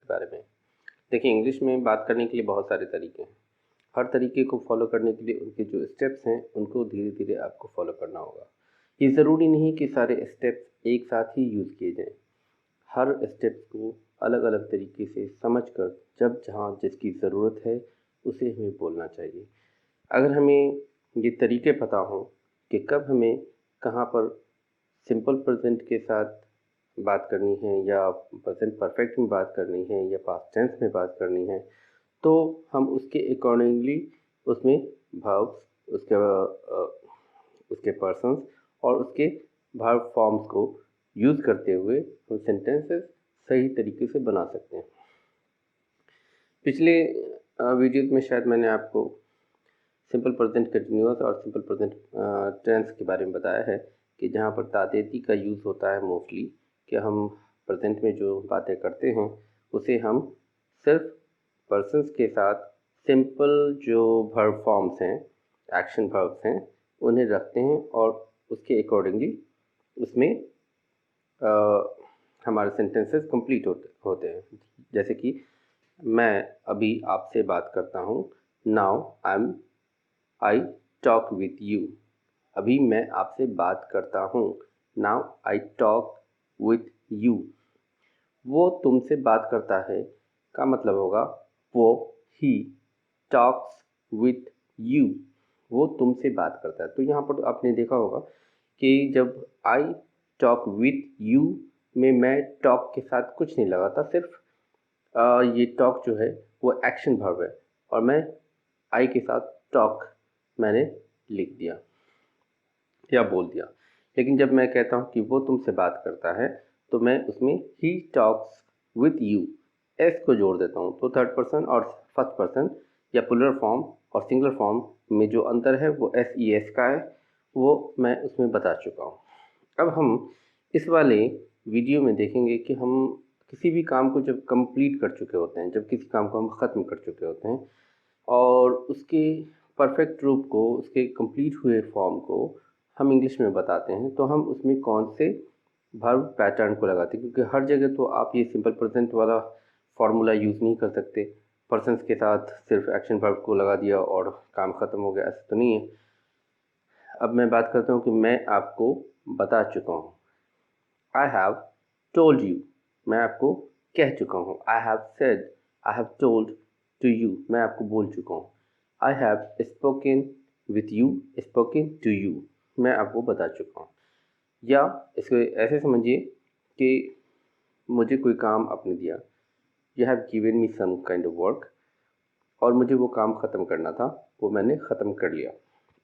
के बारे में। देखिए, इंग्लिश में बात करने के लिए बहुत सारे तरीके हैं। हर तरीके को फॉलो करने के लिए उनके जो स्टेप्स हैं उनको धीरे धीरे आपको फॉलो करना होगा। ये ज़रूरी नहीं कि सारे स्टेप्स एक साथ ही यूज़ किए जाएं। हर स्टेप्स को अलग अलग तरीके से समझकर जब जहाँ जिसकी ज़रूरत है उसे हमें बोलना चाहिए। अगर हमें ये तरीके पता हों कि कब हमें कहाँ पर सिंपल प्रेजेंट के साथ बात करनी है या प्रेजेंट परफेक्ट में बात करनी है या पास्ट टेंस में बात करनी है, तो हम उसके अकॉर्डिंगली उसमें वर्ब्स, उसके पर्सन्स और उसके वर्ब फॉर्म्स को यूज़ करते हुए हम सेंटेंसेस सही तरीके से बना सकते हैं। पिछले वीडियोज़ में शायद मैंने आपको सिंपल प्रेजेंट कंटिन्यूअस और सिंपल प्रेजेंट टेंस के बारे में बताया है कि जहाँ पर तादेती का यूज़ होता है मोस्टली, कि हम प्रेजेंट में जो बातें करते हैं उसे हम सिर्फ पर्सन्स के साथ सिंपल जो वर्ब फॉर्म्स हैं, एक्शन वर्ब्स हैं, उन्हें रखते हैं और उसके अकॉर्डिंगली उसमें हमारे सेंटेंसेस कंप्लीट होते हैं। जैसे कि मैं अभी आपसे बात करता हूँ, now I talk with you. अभी मैं आपसे बात करता हूँ, now I talk with you. वो तुमसे बात करता है का मतलब होगा वो ही टॉक्स विथ यू, वो तुमसे बात करता है। तो यहाँ पर आपने देखा होगा कि जब आई टॉक विथ यू में मैं टॉक के साथ कुछ नहीं लगाता, सिर्फ ये टॉक जो है वो एक्शन वर्ब है और मैं आई के साथ टॉक मैंने लिख दिया या बोल दिया। लेकिन जब मैं कहता हूँ कि वो तुमसे बात करता है तो मैं उसमें he talks with U S को जोड़ देता हूँ। तो थर्ड पर्सन और फर्स्ट पर्सन या प्लूरल फॉर्म और सिंगुलर फॉर्म में जो अंतर है वो एस ई एस का है, वो मैं उसमें बता चुका हूँ। अब हम इस वाले वीडियो में देखेंगे कि हम किसी भी काम को जब कंप्लीट कर चुके होते हैं, जब किसी काम को हम ख़त्म कर चुके होते हैं और उसके परफेक्ट रूप को, उसके कंप्लीट हुए फॉर्म को हम इंग्लिश में बताते हैं, तो हम उसमें कौन से वर्ब पैटर्न को लगाते हैं। क्योंकि हर जगह तो आप ये सिंपल प्रेजेंट वाला फार्मूला यूज़ नहीं कर सकते, पर्सन्स के साथ सिर्फ एक्शन वर्ब को लगा दिया और काम ख़त्म हो गया, ऐसा तो नहीं है। अब मैं बात करता हूँ कि मैं आपको बता चुका हूँ, आई हैव टोल्ड यू, मैं आपको कह चुका हूँ। I have said, I have told to you, मैं आपको बोल चुका हूँ। I have spoken with you, spoken to you, मैं आपको बता चुका हूँ। या इसको ऐसे समझिए कि मुझे कोई काम आपने दिया, you have given me some kind of work, और मुझे वो काम ख़त्म करना था, वो मैंने ख़त्म कर लिया।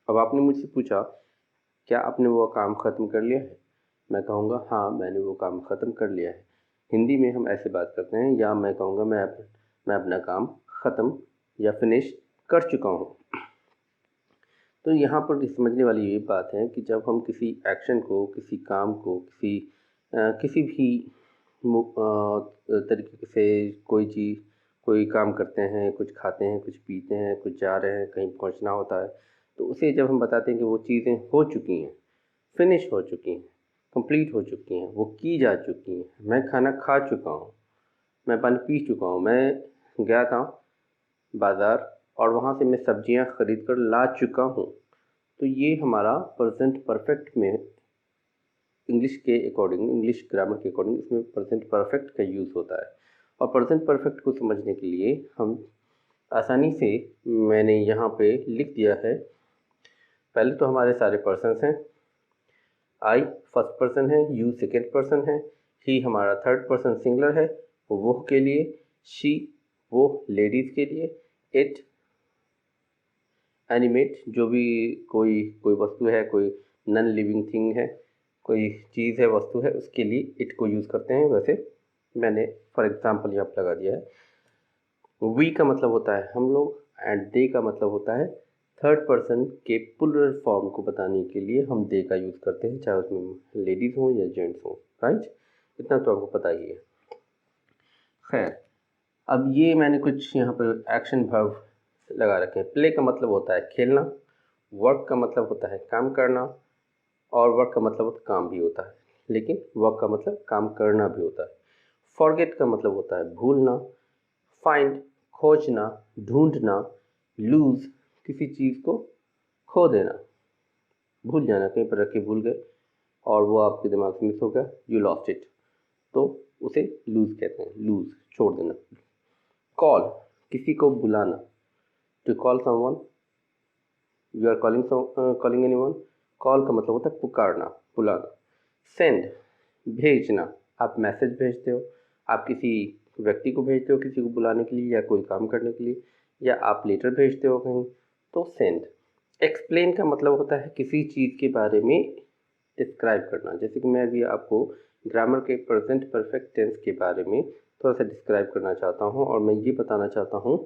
अब आपने मुझसे पूछा क्या आपने वो काम ख़त्म कर लिया है, मैं कहूँगा हाँ मैंने वो काम ख़त्म कर लिया है। हिंदी में हम ऐसे बात करते हैं, या मैं कहूँगा मैं अपना काम ख़त्म या फिनिश कर चुका हूँ। तो यहाँ पर समझने वाली ये बात है कि जब हम किसी एक्शन को, किसी काम को, किसी भी तरीके से कोई काम करते हैं, कुछ खाते हैं, कुछ पीते हैं, कुछ जा रहे हैं, कहीं पहुँचना होता है, तो उसे जब हम बताते हैं कि वो चीज़ें हो चुकी हैं, फिनिश हो चुकी हैं, कंप्लीट हो चुकी हैं, वो की जा चुकी हैं, मैं खाना खा चुका हूँ, मैं पानी पी चुका हूँ, मैं गया था बाज़ार और वहाँ से मैं सब्जियाँ ख़रीद कर ला चुका हूँ। तो ये हमारा प्रेजेंट परफेक्ट में इंग्लिश के अकॉर्डिंग, इंग्लिश ग्रामर के अकॉर्डिंग इसमें प्रेजेंट परफेक्ट का यूज़ होता है। और प्रेजेंट परफेक्ट को समझने के लिए हम आसानी से, मैंने यहाँ पे लिख दिया है, पहले तो हमारे सारे पर्सन्स हैं, आई फर्स्ट पर्सन है, यू सेकेंड पर्सन है, ही हमारा थर्ड पर्सन सिंगुलर है वो के लिए, शी वो लेडीज़ के लिए, इट एनिमेट जो भी कोई वस्तु है, कोई नॉन लिविंग थिंग है, कोई चीज़ है, वस्तु है, उसके लिए इट को यूज़ करते हैं। वैसे मैंने फॉर एग्जांपल यहाँ पर लगा दिया है। वी का मतलब होता है हम लोग एंड दे का मतलब होता है थर्ड पर्सन के प्लूरल फॉर्म को बताने के लिए हम दे का यूज़ करते हैं, चाहे उसमें लेडीज़ हों या जेंट्स हों, राइट। इतना तो आपको पता ही है। खैर, अब ये मैंने कुछ यहाँ पर एक्शन वर्ब लगा रखे हैं। प्ले का मतलब होता है खेलना, वर्क का मतलब होता है काम करना, और वर्क का मतलब काम भी होता है, लेकिन वर्क का मतलब काम करना भी होता है। फॉरगेट का मतलब होता है भूलना, फाइंड खोजना, ढूंढना, लूज किसी चीज़ को खो देना, भूल जाना, कहीं पर रख के भूल गए और वो आपके दिमाग से मिस हो गया, यू लॉस्ट इट, तो उसे लूज कहते हैं, लूज छोड़ देना। कॉल किसी को बुलाना, to call someone, you are calling anyone, call का मतलब होता है पुकारना, बुलाना। सेंड भेजना, आप मैसेज भेजते हो, आप किसी व्यक्ति को भेजते हो किसी को बुलाने के लिए या कोई काम करने के लिए, या आप लेटर भेजते हो कहीं, तो सेंड। एक्सप्लेन का मतलब होता है किसी चीज़ के बारे में डिस्क्राइब करना, जैसे कि मैं अभी आपको ग्रामर के प्रेजेंट परफेक्ट टेंस के बारे में थोड़ा सा डिस्क्राइब करना चाहता हूँ, और मैं ये बताना चाहता हूँ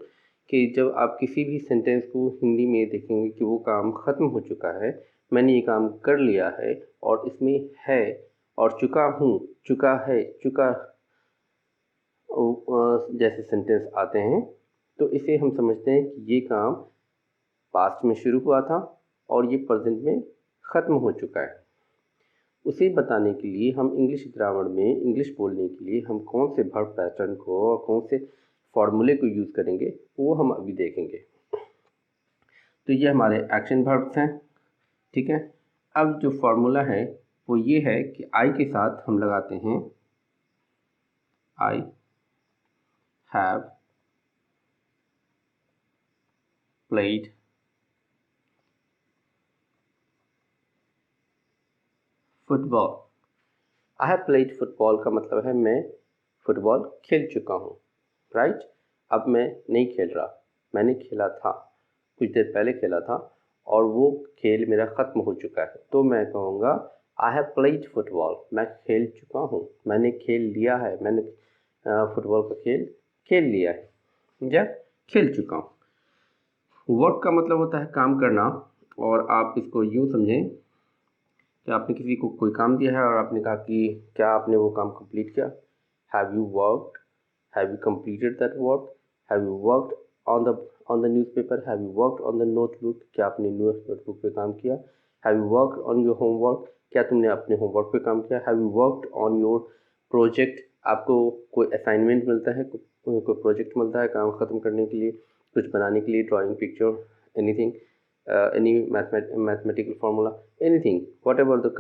कि जब आप किसी भी सेंटेंस को हिंदी में देखेंगे कि वो काम ख़त्म हो चुका है, मैंने ये काम कर लिया है, और इसमें है और चुका हूँ, चुका है, चुका जैसे सेंटेंस आते हैं, तो इसे हम समझते हैं कि ये काम पास्ट में शुरू हुआ था और ये प्रेजेंट में ख़त्म हो चुका है। उसे बताने के लिए हम इंग्लिश ग्रामर में इंग्लिश बोलने के लिए हम कौन से वर्ब पैटर्न को और कौन से फॉर्मूले को यूज़ करेंगे वो हम अभी देखेंगे। तो ये हमारे एक्शन वर्ब्स हैं, ठीक है। अब जो फॉर्मूला है वो ये है कि आई के साथ हम लगाते हैं I have played football. I have played football का मतलब है मैं फुटबॉल खेल चुका हूँ, राइट। अब मैं नहीं खेल रहा, मैंने खेला था, कुछ देर पहले खेला था और वो खेल मेरा ख़त्म हो चुका है, तो मैं कहूँगा आई हैव प्लेड फुटबॉल, मैं खेल चुका हूँ, मैंने खेल लिया है, मैंने फुटबॉल का खेल खेल लिया है या खेल चुका हूँ। वर्क का मतलब होता है काम करना, और आप इसको यूँ समझें कि आपने किसी को कोई काम दिया है और आपने कहा कि क्या आपने वो काम कंप्लीट किया, have you worked, have you completed that work, have you worked on the newspaper, have you worked on the notebook, क्या आपने नोटबुक पे काम किया, have you worked on your homework, क्या तुमने अपने होमवर्क पे काम किया, have you worked on your project, आपको कोई असाइनमेंट मिलता है, कोई प्रोजेक्ट मिलता है काम ख़त्म करने के लिए, कुछ बनाने के लिए, drawing, picture, anything, any mathematical formula, anything, whatever the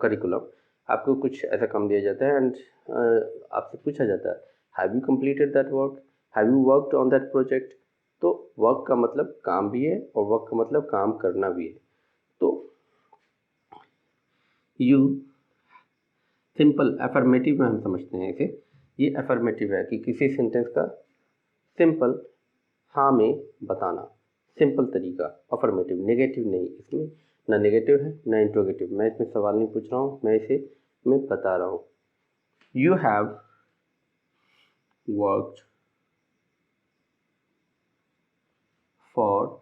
curriculum, आपको कुछ ऐसा काम दिया जाता है एंड आपसे पूछा जाता है have you completed that work, have you worked on that project. तो वर्क का मतलब काम भी है और वर्क का मतलब काम करना भी है। तो यू सिंपल एफर्मेटिव में हम समझते हैं इसे, ये एफर्मेटिव है कि किसी सेंटेंस का सिंपल हाँ में बताना, सिंपल तरीका, अफर्मेटिव, नेगेटिव नहीं, इसमें ना नेगेटिव है ना इंट्रोगेटिव, मैं इसमें सवाल नहीं पूछ रहा हूँ, मैं बता रहा हूँ। You have worked for,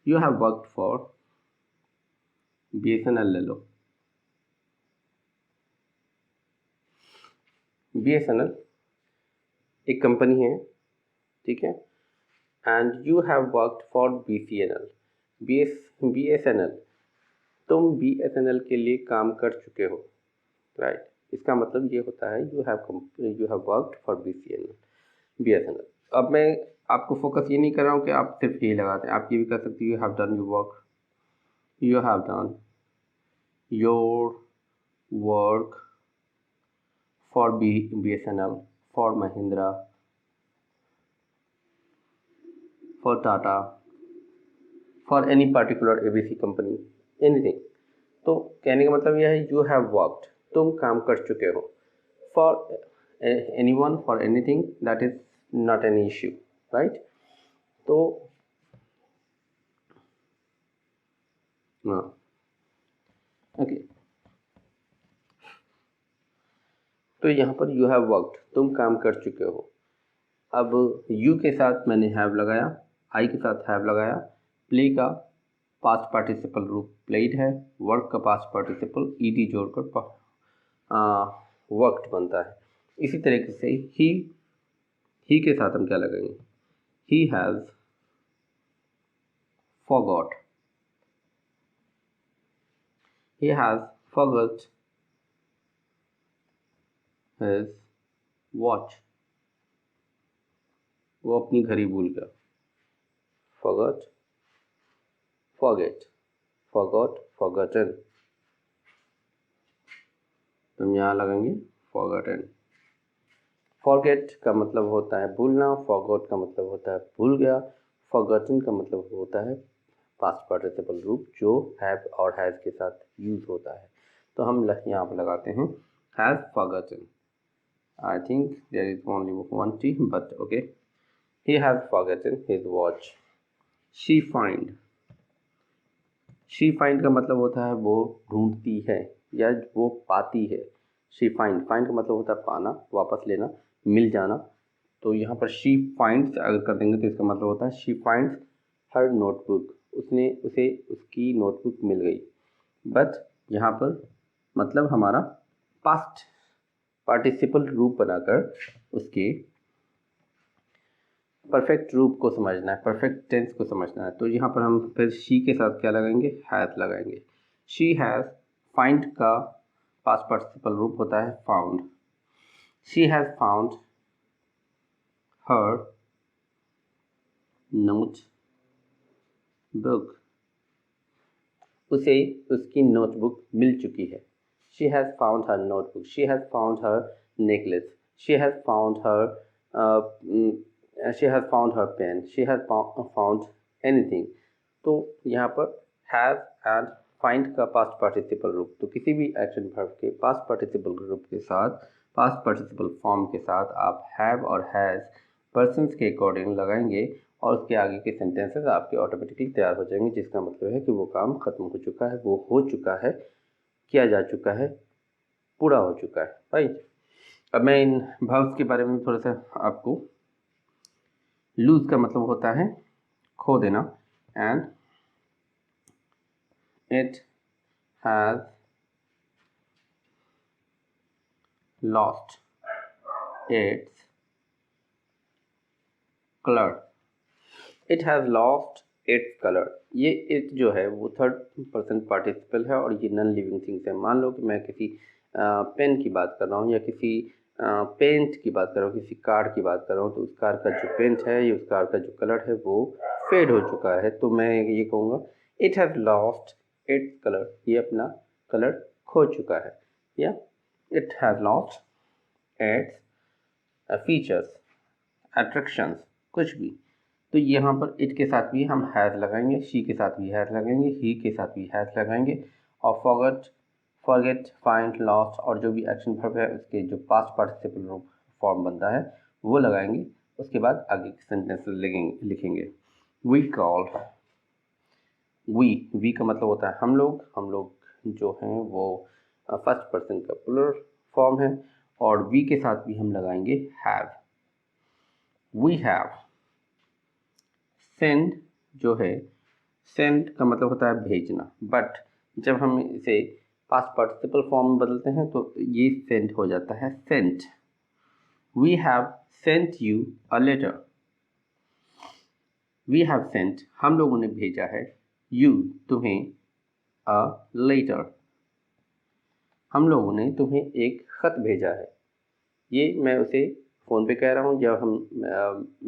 you have worked for BSNL ले लो, BSNL एक कंपनी है, ठीक है, and you have worked for BCNL, BSNL, तुम BSNL के लिए काम कर चुके हो, राइट। इसका मतलब ये होता है you have worked for BSNL। अब मैं आपको फोकस ये नहीं कर रहा हूँ कि आप सिर्फ यही लगाते हैं, आप ये भी कर सकते हो you have done your work, you have done your work for BSNL, for Mahindra, for Tata, for any particular ABC company, anything. तो कहने का मतलब यह है यू हैव वर्कड, तुम काम कर चुके हो, for anyone, for anything, that is not any issue, right. तो हाँ, ओके, तो यहाँ पर यू हैव वर्कड, तुम काम कर चुके हो। अब यू के साथ मैंने हैव लगाया, आई के साथ हैव लगाया, प्ले का पास्ट पार्टिसिपल रूप प्लेड है, वर्क का पास्ट पार्टिसिपल ईडी जोड़कर वर्कड बनता है। इसी तरीके से ही के साथ हम क्या लगाएंगे, he has forgot, he has forgot his watch. वो अपनी घड़ी भूल गया. Forgot, forget, forgot, forgotten. तो हम यहाँ लगाएंगे forgotten. Forget का मतलब होता है भूलना, forgot का मतलब होता है भूल गया, forgotten का मतलब होता है पास्ट पार्टिसिपल रूप जो have और has के साथ यूज होता है. तो हम यहाँ पर लगाते हैं has forgotten. I think there is only one T, but okay. He has forgotten his watch. She find. She find का मतलब होता है वो ढूंढती है या वो पाती है. She find. Find का मतलब होता है पाना, वापस लेना, मिल जाना. तो यहाँ पर she finds अगर कर देंगे तो इसका मतलब होता है she finds her notebook. उसे उसकी नोटबुक मिल गई. बट यहाँ पर मतलब हमारा पास्ट पार्टिसिपल रूप बनाकर उसके परफेक्ट रूप को समझना है, परफेक्ट टेंस को समझना है. तो यहाँ पर हम फिर शी के साथ क्या लगाएंगे, हैज़ लगाएंगे. She has. फाइंड का पास्ट पार्टिसिपल रूप होता है found. She has found her note book. उसे उसकी नोटबुक मिल चुकी है. She has found her notebook. She has found her necklace. She has found her she has found her pen. She has found anything. तो यहाँ पर have and find का past participle रूप. तो किसी भी action verb के past participle रूप के साथ, past participle form के साथ आप have और has persons के according लगाएंगे और उसके आगे के sentences आपके ऑटोमेटिकली तैयार हो जाएंगे, जिसका मतलब है कि वो काम खत्म हो चुका है, वो हो चुका है, किया जा चुका है, पूरा हो चुका है. राइट. अब मैं इन verbs के बारे में थोड़ा सा आपको. लूज का मतलब होता है खो देना. And it has lost its colour. It has lost its colour. ये इट जो है वो थर्ड पर्सन पार्टिसिपल है और ये नॉन लिविंग थिंग्स है. मान लो कि मैं किसी पेन की बात कर रहा हूँ या किसी पेंट की बात कर रहा हूँ, किसी कार की बात कर रहा हूँ, तो उस कार का जो पेंट है या उस कार का जो कलर है वो फेड हो चुका है. तो मैं ये कहूँगा it has lost its colour. ये अपना कलर खो चुका है. या it has lost its features, attractions, कुछ भी. तो यहाँ पर इट के साथ भी हम हैज़ लगाएंगे, शी के साथ भी हैज़ लगाएंगे, ही के साथ भी हैज़ लगाएंगे और फॉरगेट, फाइंड, लॉस्ट और जो भी एक्शन वर्ब है उसके जो पास्ट पार्टिसिपल फॉर्म बनता है वो लगाएंगे. उसके बाद आगे के सेंटेंस लिखेंगे. We call. वी का मतलब होता है हम लोग जो हैं वो फर्स्ट पर्सन का प्लूरल फॉर्म है और वी के साथ भी हम लगाएंगे हैव. We have. सेंड जो है, सेंड का मतलब होता है भेजना, बट जब हम इसे पास्ट पार्टिसिपल फॉर्म में बदलते हैं तो ये सेंड हो जाता है sent. We have sent you a letter. We have sent हम लोगों ने भेजा है, यू तुम्हें, अ लेटर हम लोगों ने तुम्हें एक खत भेजा है. ये मैं उसे फ़ोन पे कह रहा हूँ या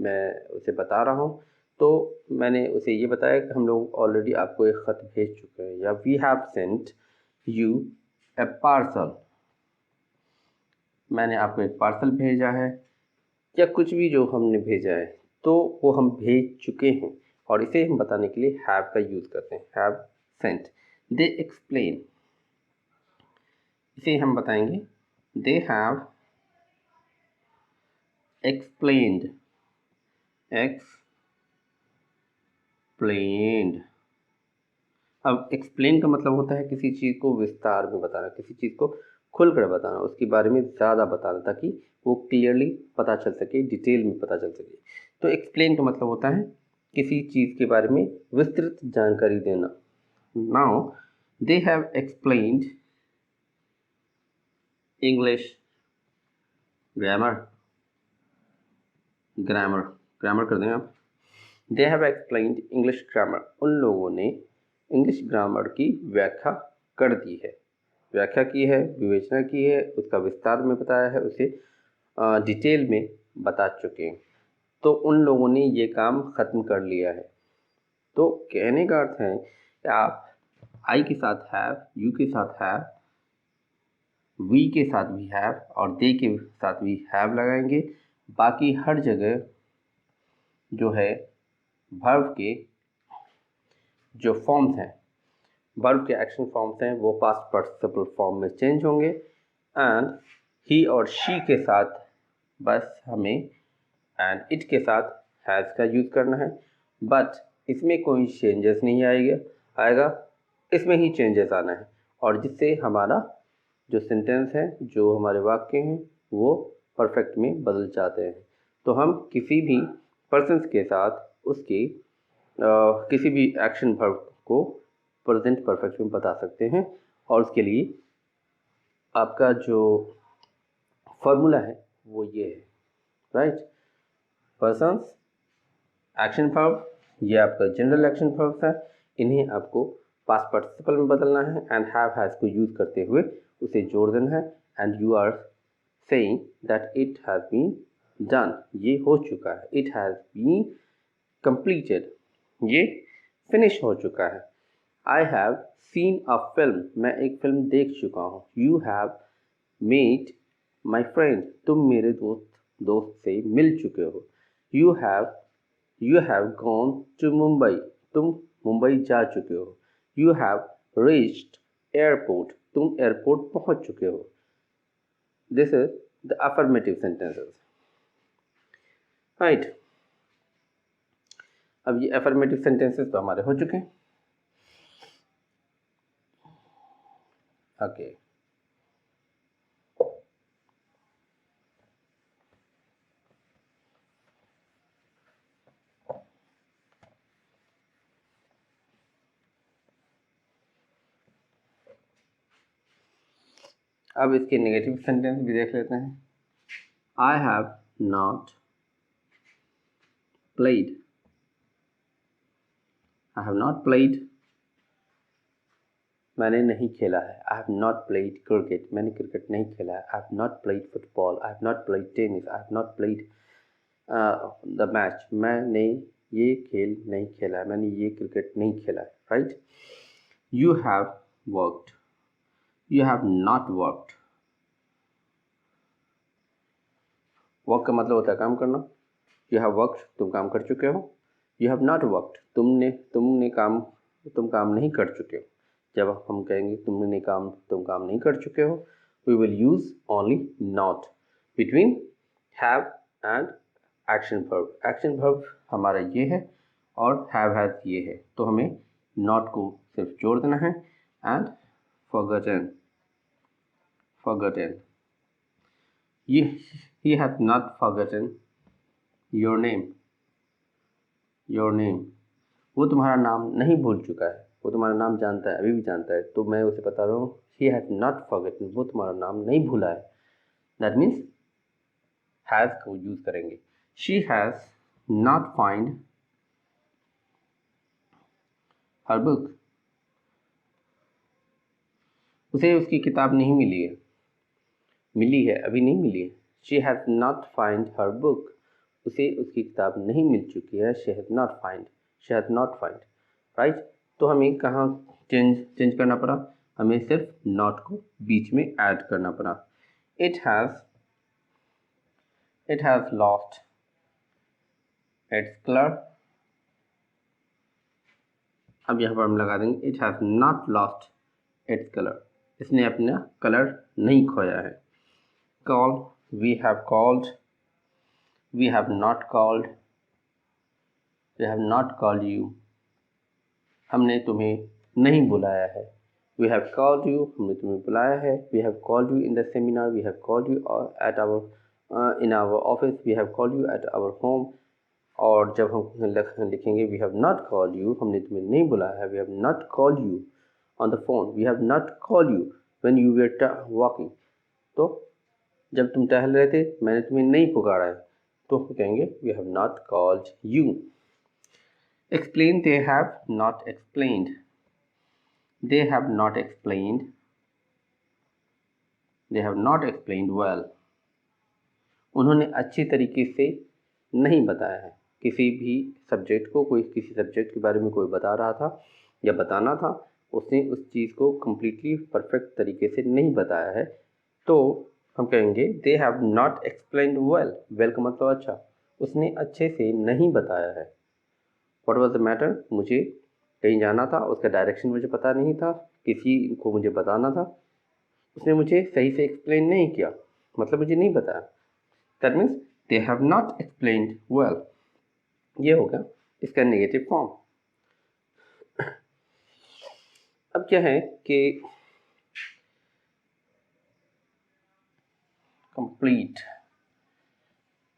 मैं उसे बता रहा हूँ, तो मैंने उसे ये बताया कि हम लोग ऑलरेडी आपको एक ख़त भेज चुके हैं. या we have sent you a parcel. मैंने आपको एक पार्सल भेजा है या कुछ भी जो हमने भेजा है तो वो हम भेज चुके हैं और इसे हम बताने के लिए हैव का यूज़ करते हैं. Have sent. They explain. इसे हम बताएंगे दे हैव explained. अब एक्सप्लेन का मतलब होता है किसी चीज़ को विस्तार में बताना, किसी चीज़ को खुलकर बताना, उसके बारे में ज़्यादा बताना ताकि वो क्लियरली पता चल सके, डिटेल में पता चल सके. तो एक्सप्लेन का मतलब होता है किसी चीज़ के बारे में विस्तृत जानकारी देना. Now they have explained English grammar कर दें आप. They have explained English grammar. उन लोगों ने इंग्लिश ग्रामर की व्याख्या कर दी है. व्याख्या की है, विवेचना की है, उसका विस्तार में बताया है, उसे डिटेल में बता चुके हैं। तो उन लोगों ने ये काम ख़त्म कर लिया है। तो कहने का अर्थ है कि आप आई के साथ हैव, यू के साथ हैव, वी के साथ भी हैव और दे के साथ भी हैव लगाएंगे। बाकी हर जगह जो है वर्ब के जो फॉर्म्स हैं, वर्ब के एक्शन फॉर्म्स हैं, वो पास्ट पार्टिसिपल फॉर्म में चेंज होंगे। एंड ही और शी के साथ बस हमें एंड इट के साथ हैज़ का यूज़ करना है। बट इसमें कोई चेंजेस नहीं आएगा, इसमें ही चेंजेस आना है, और जिससे हमारा जो सेंटेंस है, जो हमारे वाक्य हैं, वो परफेक्ट में बदल जाते हैं। तो हम किसी भी पर्सन्स के साथ उसके किसी भी एक्शन वर्ब को प्रेजेंट परफेक्ट में बता सकते हैं। और उसके लिए आपका जो फॉर्मूला है वो ये है, राइट। पर्सन्स, एक्शन वर्ब, ये आपका जनरल एक्शन वर्ब है, इन्हें आपको पास्ट पार्टिसिपल में बदलना है एंड हैव हैज़ को यूज़ करते हुए उसे जोड़ देना है। And you are saying that it has been done, ये हो चुका है। इट हैज़ बीन कंप्लीटेड, ये फिनिश हो चुका है। I have seen a film, मैं एक फिल्म देख चुका हूँ। You have met my friend, तुम मेरे दोस्त से मिल चुके हो। You have gone to Mumbai, तुम मुंबई जा चुके हो। यू हैव रीच्ड एयरपोर्ट, तुम एयरपोर्ट पहुंच चुके हो। This is the affirmative sentences, right. अब ये अफर्मेटिव सेंटेंसेस तो हमारे हो चुके हैं। ओके, अब इसके नेगेटिव सेंटेंस भी देख लेते हैं। I have not played, I have not played, मैंने नहीं खेला है। I have not played cricket, मैंने क्रिकेट नहीं खेला है। I have not played football, I have not played tennis, I have not played the match, मैंने ये खेल नहीं खेला है, मैंने ये क्रिकेट नहीं खेला है, right. You have worked, you have not worked, work का मतलब होता है काम करना। यू हैव वर्कड, तुम काम कर चुके हो। यू हैव नॉट वर्कड, तुम काम नहीं कर चुके हो। जब हम कहेंगे तुम काम नहीं कर चुके हो, we will use only not between have and action verb. Action verb हमारा ये है और हैव हैज ये है, तो हमें नॉट को सिर्फ जोड़ देना है। And forgotten, he has not forgotten your name, वो तुम्हारा नाम नहीं भूल चुका है, वो तुम्हारा नाम जानता है, अभी भी जानता है। तो मैं उसे बता रहा हूँ he has not forgotten, वो तुम्हारा नाम नहीं भूला है। दैट मीन्स हैज़ को यूज करेंगे। she has not find her book, उसे उसकी किताब नहीं मिली है, मिली है अभी नहीं मिली है। she has not find her book, उसे उसकी किताब नहीं मिल चुकी है। she has not find, right. तो हमें कहाँ चेंज करना पड़ा, हमें सिर्फ नॉट को बीच में ऐड करना पड़ा। it has lost its color, अब यहाँ पर हम लगा देंगे it has not lost its color, इसने अपना कलर नहीं खोया है। call, we have called, we have not called, we have not called you, हमने तुम्हें नहीं बुलाया है। we have called you, हमने तुम्हें बुलाया है। we have called you in the seminar, we have called you at our in our office, we have called you at our home। और जब हम लिखेंगे we have not called you, हमने तुम्हें नहीं बुलाया है। we have not called you on the phone, we have not called you when you were walking, तो जब तुम टहल रहे थे मैंने तुम्हें नहीं पुकारा है, तो हम कहेंगे we have not called you। explain, they have not explained, they have not explained, they have not explained well, उन्होंने अच्छी तरीके से नहीं बताया है। किसी भी सब्जेक्ट को, कोई किसी सब्जेक्ट के बारे में कोई बता रहा था या बताना था, उसने उस चीज़ को कम्प्लीटली परफेक्ट तरीके से नहीं बताया है, तो हम कहेंगे they have not explained well. Well का मतलब अच्छा, उसने अच्छे से नहीं बताया है। व्हाट वाज द मैटर, मुझे कहीं जाना था, उसका डायरेक्शन मुझे पता नहीं था, किसी को मुझे बताना था, उसने मुझे सही से एक्सप्लेन नहीं किया, मतलब मुझे नहीं बताया। That means they have not explained well. ये हो गया इसका नेगेटिव फॉर्म। अब क्या है कि कंप्लीट,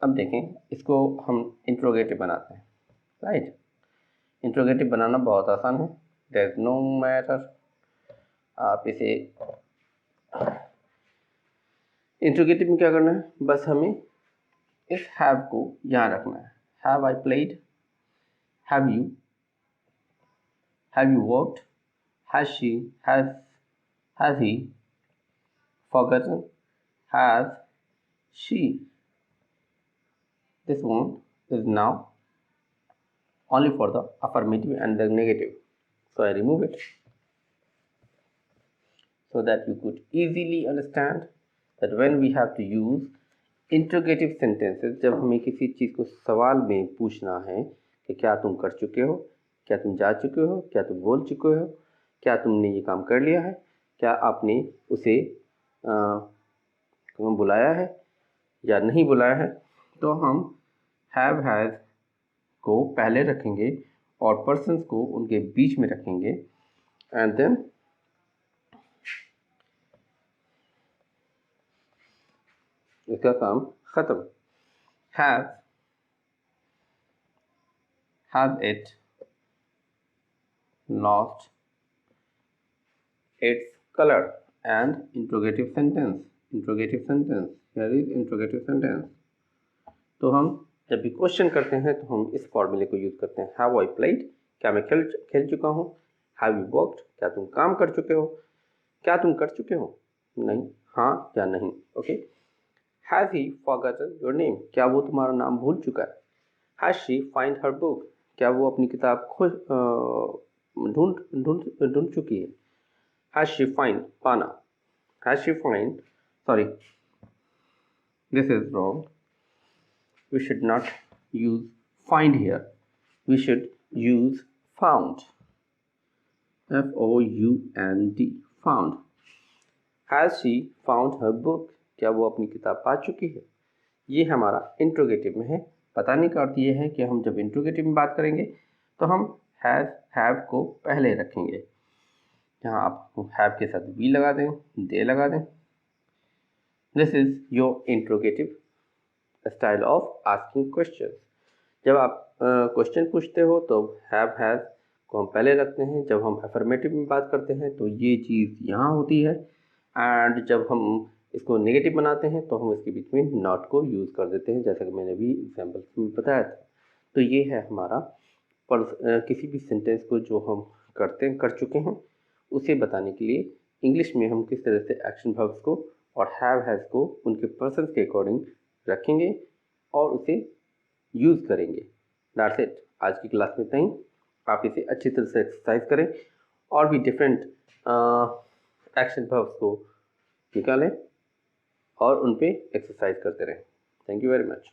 अब देखें इसको हम इंट्रोगेटिव बनाते हैं, राइट। इंट्रोगेटिव बनाना बहुत आसान है, देयर इज नो मैटर। आप इसे इंट्रोगेटिव में क्या करना है, बस हमें इस हैव को यहाँ रखना है। Have I played, have you worked, has she, has he forgotten, has she. This one is now only for the affirmative and the negative, so I remove it so that you could easily understand that when we have to use interrogative sentences, जब हमें किसी चीज़ को सवाल में पूछना है कि क्या तुम कर चुके हो, क्या तुम जा चुके हो, क्या तुम बोल चुके हो, क्या तुमने ये काम कर लिया है, क्या आपने उसे बुलाया है या नहीं बुलाया है, तो हम हैव हैज़ को पहले रखेंगे और पर्सन्स को उनके बीच में रखेंगे, एंड देन इसका काम ख़त्म। Have it lost its colour, and interrogative sentence, here is interrogative sentence. तो हम जब भी क्वेश्चन करते हैं तो हम इस फॉर्मूले को यूज़ करते हैं। हैव आई प्लेड, क्या मैं खेल चुका हूँ। हैव यू वर्कड, क्या तुम काम कर चुके हो, क्या तुम कर चुके हो, नहीं, हाँ या नहीं, okay. Has he forgotten your name, क्या वो तुम्हारा नाम भूल चुका है। Has she find her book, क्या वो अपनी किताब ढूंढ चुकी है। हैज शी फाइंड पाना, has she find, sorry this is wrong, we should not use find here, we should use found, F-O-U-N-D, found. Has she found her book, क्या वो अपनी किताब पा चुकी है। ये हमारा इंट्रोगेटिव में है। बताने का अर्थ ये है कि हम जब इंट्रोगेटिव में बात करेंगे तो हम हैज़ हैव को पहले रखेंगे। यहाँ आप हैव के साथ वी लगा दें, दे लगा दें। This is your interrogative style of asking question. जब आप क्वेश्चन पूछते हो तो हैव हैज़ को हम पहले रखते हैं, जब हम अफर्मेटिव में बात करते हैं तो ये चीज़ यहाँ होती है, एंड जब हम इसको नेगेटिव बनाते हैं तो हम इसके बीच में नॉट को यूज़ कर देते हैं, जैसा कि मैंने भी एग्जाम्पल में बताया था। तो ये है हमारा किसी भी सेंटेंस को जो हम कर चुके हैं उसे बताने के लिए इंग्लिश में हम किस तरह से एक्शन वर्ब्स को और हैव हैज़ को उनके पर्सन के अकॉर्डिंग रखेंगे और उसे यूज़ करेंगे। दैट्स इट, आज की क्लास में इतना ही। आप इसे अच्छी तरह से एक्सरसाइज करें और भी डिफरेंट एक्शन वर्ब्स को निकालें और उन पे एक्सरसाइज करते रहें। Thank you very much.